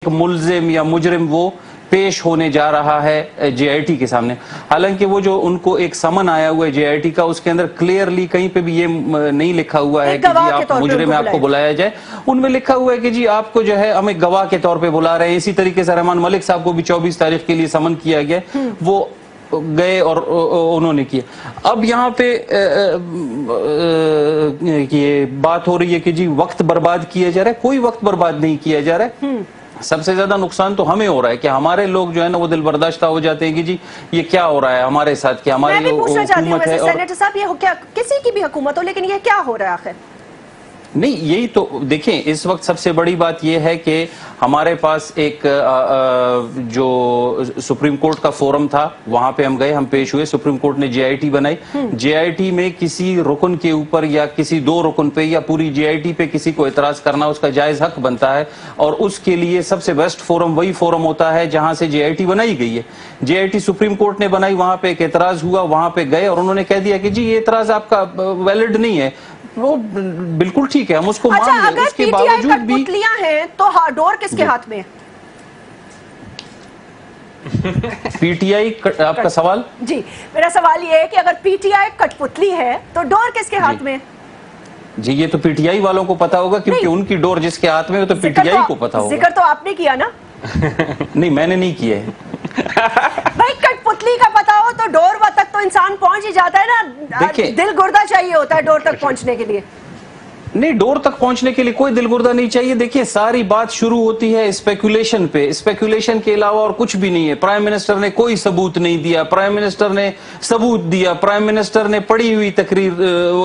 मुल्जिम या मुजरिम वो पेश होने जा रहा है जेआईटी के सामने। हालांकि वो जो उनको एक समन आया हुआ है जेआईटी का, उसके अंदर क्लियरली कहीं पे भी ये नहीं लिखा हुआ है कि जी आप मुजरिम आपको बुलाया जाए। उनमें लिखा हुआ है कि जी आपको जो है हमें गवाह के तौर पे बुला रहे हैं। इसी तरीके से रहमान मलिक साहब को भी 24 तारीख के लिए समन किया गया, वो गए और उन्होंने किया। अब यहाँ पे ये बात हो रही है कि जी वक्त बर्बाद किया जा रहा है। कोई वक्त बर्बाद नहीं किया जा रहा है। सबसे ज्यादा नुकसान तो हमें हो रहा है कि हमारे लोग जो है ना वो दिल बर्दाश्त हो जाते हैं कि जी ये क्या हो रहा है हमारे साथ, कि हमारी हुकूमत है। सेनेटर साहब ये क्या किसी की भी हुकूमत हो, लेकिन ये क्या हो रहा है आखिर? नहीं, यही तो देखें, इस वक्त सबसे बड़ी बात यह है कि हमारे पास एक जो सुप्रीम कोर्ट का फोरम था, वहां पे हम गए, हम पेश हुए। सुप्रीम कोर्ट ने जेआईटी बनाई। जेआईटी में किसी रुकन के ऊपर या किसी दो रुकन पे या पूरी जेआईटी पे किसी को एतराज करना उसका जायज हक बनता है, और उसके लिए सबसे बेस्ट फोरम वही फोरम होता है जहां से जेआईटी बनाई गई है। जेआईटी सुप्रीम कोर्ट ने बनाई, वहां पे एक एतराज हुआ, वहां पे गए और उन्होंने कह दिया कि जी ये एतराज आपका वैलिड नहीं है। वो बिल्कुल ठीक है, हम उसको मान लें। उसके बावजूद भी कठपुतलियां हैं तो डोर किसके हाथ में है? पीटीआई आपका सवाल? जी, मेरा सवाल ये है कि अगर पीटीआई कठपुतली है तो डोर किसके हाथ में है? जी ये तो पीटीआई वालों को पता होगा, क्योंकि उनकी डोर जिसके हाथ में वो तो पीटीआई को पता होगा। जिक्र तो आपने किया ना? नहीं, मैंने नहीं किया है। भाई कठपुतली का पता हो तो डोर तक तो इंसान पहुंच ही जाता है ना। दिल गुर्दा चाहिए होता है डोर तक पहुंचने के लिए। नहीं, डोर तक पहुंचने के लिए कोई दिलगुर्दा नहीं चाहिए। देखिए, सारी बात शुरू होती है स्पेकुलेशन पे। स्पेकुलेशन के अलावा और कुछ भी नहीं है। प्राइम मिनिस्टर ने कोई सबूत नहीं दिया, प्राइम मिनिस्टर ने सबूत दिया। प्राइम मिनिस्टर ने पढ़ी हुई तकरीर,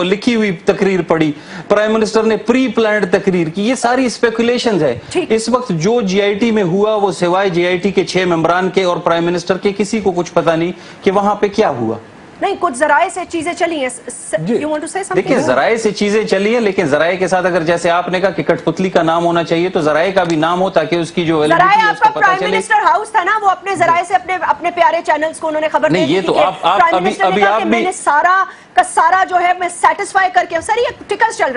लिखी हुई तकरीर पढ़ी। प्राइम मिनिस्टर ने प्री प्लान्ड तकरीर की। ये सारी स्पेकुलेशंस है। इस वक्त जो जीआईटी में हुआ वो सिवाय जीआईटी के 6 मेंबरान के और प्राइम मिनिस्टर के किसी को कुछ पता नहीं कि वहां पे क्या हुआ। नहीं, कुछ जराए से चीजें चली हैं। You want to say something? देखिए, जराए से चीजें चली हैं, लेकिन जराए के साथ अगर जैसे आपने कहा कि कठपुतली का नाम होना चाहिए, तो जराए का भी नाम हो ताकि उसकी जो जराए आपका प्राइम मिनिस्टर हाउस था ना, वो अपने जराए से अपने प्यारे चैनल्स को उन्होंने खबर नहीं, ये तो आप अभी आप भी मैंने सारा का सारा जो है मैं सेटिस्फाई करके, सर ये टिकल्स चल रहे